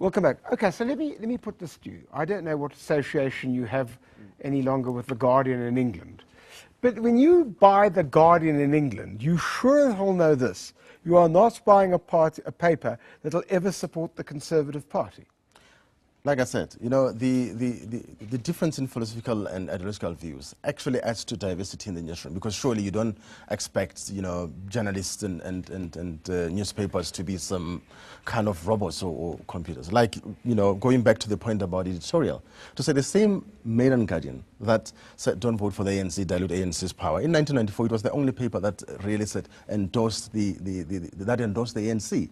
Welcome back. Okay, so let me put this to you. I don't know what association you have any longer with The Guardian in England, but when you buy The Guardian in England, you sure as hell know this. You are not buying a paper that will ever support the Conservative Party. Like I said, you know, the difference in philosophical and ideological views actually adds to diversity in the newsroom, because surely you don't expect, you know, journalists and newspapers to be some kind of robots or computers. Like, you know, going back to the point about editorial, to say the same Marrianne Guardian that said don't vote for the ANC, dilute ANC's power. In 1994, it was the only paper that really said endorsed that endorsed the ANC.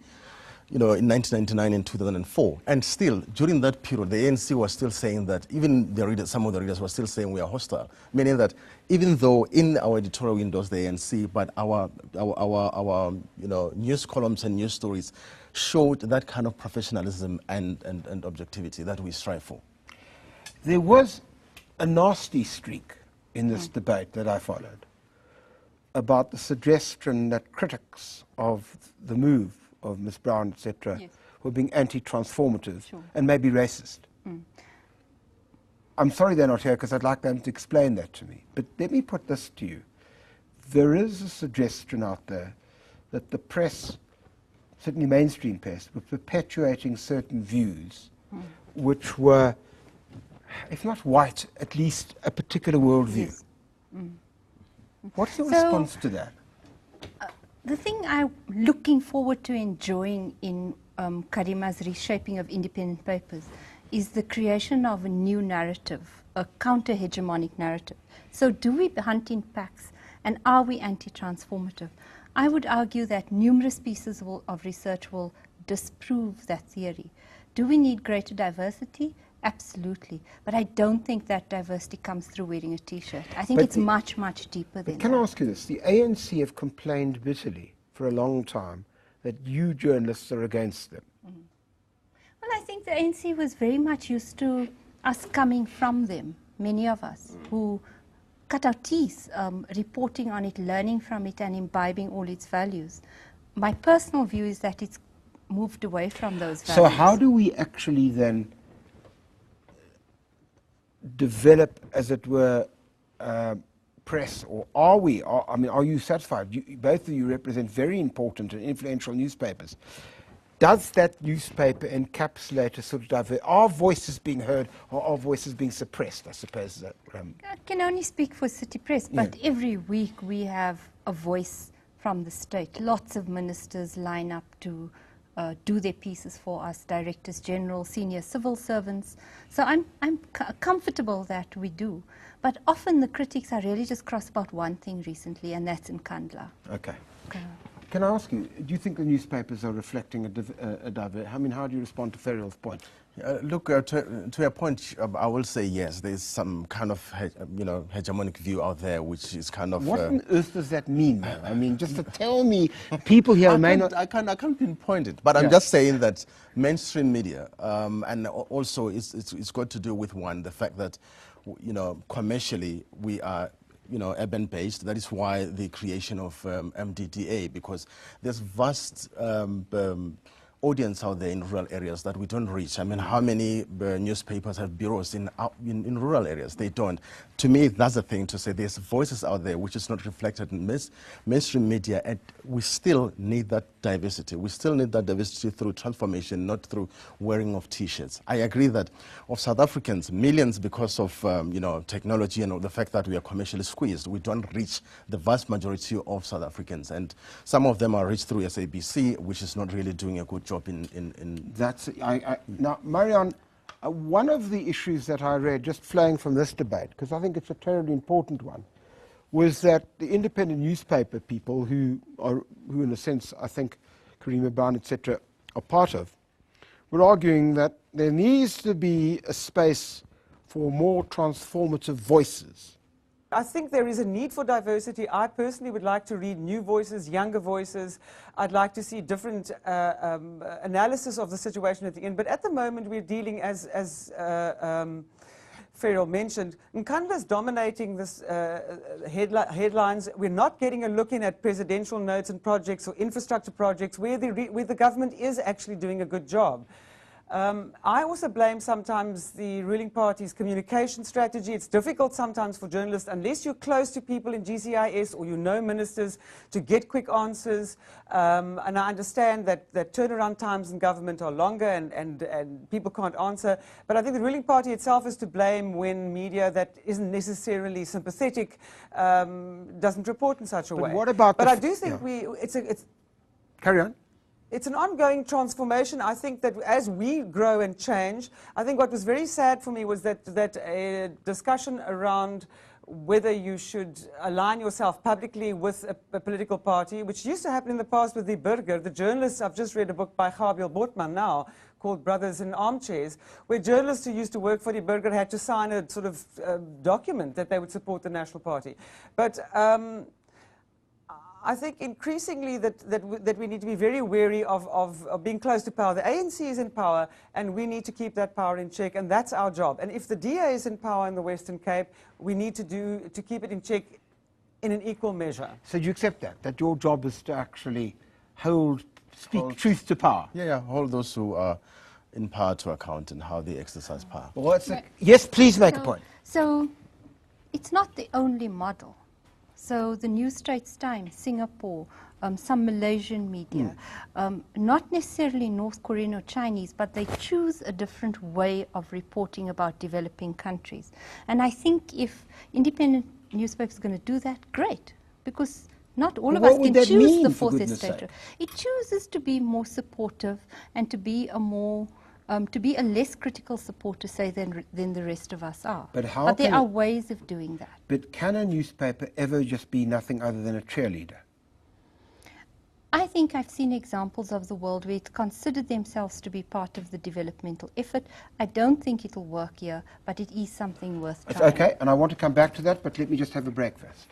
You know, in 1999 and 2004. And still, during that period, the ANC was still saying that, even the readers, some of the readers were still saying we are hostile, meaning that even though in our editorial we endorse the ANC, but our you know, news columns and news stories showed that kind of professionalism and objectivity that we strive for. There was a nasty streak in this debate that I followed about the suggestion that critics of the move of Ms. Brown, etc., yes, were being anti-transformative, sure, and maybe racist. I'm sorry they're not here because I'd like them to explain that to me. But let me put this to you. There is a suggestion out there that the press, certainly mainstream press, were perpetuating certain views which were, if not white, at least a particular worldview. Yes. What's your response to that? The thing I'm looking forward to enjoying in Karima's reshaping of independent papers is the creation of a new narrative, a counter-hegemonic narrative. So do we hunt in packs, and are we anti-transformative? I would argue that numerous pieces of research will disprove that theory. Do we need greater diversity? Absolutely. But I don't think that diversity comes through wearing a T-shirt. I think it's much, much deeper than that. Can I ask you this? The ANC have complained bitterly for a long time that you journalists are against them. Well, I think the ANC was very much used to us coming from them, many of us, who cut our teeth reporting on it, learning from it, and imbibing all its values. My personal view is that it's moved away from those values. So how do we actually then develop, as it were, press, or are we? I mean, are you satisfied? Both of you represent very important and influential newspapers. Does that newspaper encapsulate a sort of are voices being heard, or are voices being suppressed? I suppose that. I can only speak for City Press, but every week we have a voice from the state. Lots of ministers line up to do their pieces for us, directors general, senior civil servants. So I'm comfortable that we do. But often the critics are really just cross about one thing recently, and that's in Nkandla. Okay. Can I ask you, do you think the newspapers are reflecting a diverse? I mean, how do you respond to Ferial's point? Look, to your point, I will say yes. There's some kind of, you know, hegemonic view out there, which is kind of. What on earth does that mean, though? I mean, just to tell me, people here may not. I can't pinpoint it, but I'm just saying that mainstream media, and also it's got to do with the fact that, you know, commercially we are, you know, urban-based. That is why the creation of MDDA, because there's vast audience out there in rural areas that we don't reach. I mean, how many newspapers have bureaus in rural areas? They don't. To me, that's the thing to say. There's voices out there which is not reflected in mainstream media, and we still need that diversity. We still need that diversity through transformation, not through wearing of T-shirts. I agree that of South Africans, millions, because of you know, technology and the fact that we are commercially squeezed, we don't reach the vast majority of South Africans, and some of them are reached through SABC, which is not really doing a good job in That's now, Marrianne, one of the issues that I read, just flowing from this debate, because I think it's a terribly important one, was that the independent newspaper people who in a sense, I think, Karima Brown, etc., are part of, were arguing that there needs to be a space for more transformative voices. I think there is a need for diversity. I personally would like to read new voices, younger voices. I'd like to see different analysis of the situation at the end. But at the moment, we're dealing, as Ferial mentioned, Nkandla's dominating this headlines. We're not getting a look in at presidential notes and projects or infrastructure projects where the government is actually doing a good job. I also blame sometimes the ruling party's communication strategy. It's difficult sometimes for journalists, unless you're close to people in GCIS or you know ministers, to get quick answers. And I understand that turnaround times in government are longer and people can't answer. But I think the ruling party itself is to blame when media that isn't necessarily sympathetic doesn't report in such a way. What about I do think Carry on. It's an ongoing transformation. I think that as we grow and change, I think what was very sad for me was that a discussion around whether you should align yourself publicly with a political party, which used to happen in the past with the Burger. The journalists, I've just read a book by Gabriel Bortman now called Brothers in Armchairs, where journalists who used to work for the Burger had to sign a sort of document that they would support the National Party. But I think increasingly that we need to be very wary of being close to power. The ANC is in power, and we need to keep that power in check, and that's our job. And if the DA is in power in the Western Cape, we need to keep it in check in an equal measure. So do you accept that your job is to actually speak truth to power? Yeah, hold those who are in power to account and how they exercise power. Well, yes, please make a point. So it's not the only model. So the New Straits Times, Singapore, some Malaysian media, not necessarily North Korean or Chinese, but they choose a different way of reporting about developing countries. And I think if independent newspapers are going to do that, great, because not all of us can choose the fourth estate. It chooses to be more supportive and to be a more to be a less critical supporter, say, than the rest of us are. But there are ways of doing that. But can a newspaper ever just be nothing other than a cheerleader? I think I've seen examples of the world where it considered themselves to be part of the developmental effort. I don't think it'll work here, but it is something worth trying. Okay, and I want to come back to that, but let me just have a break first.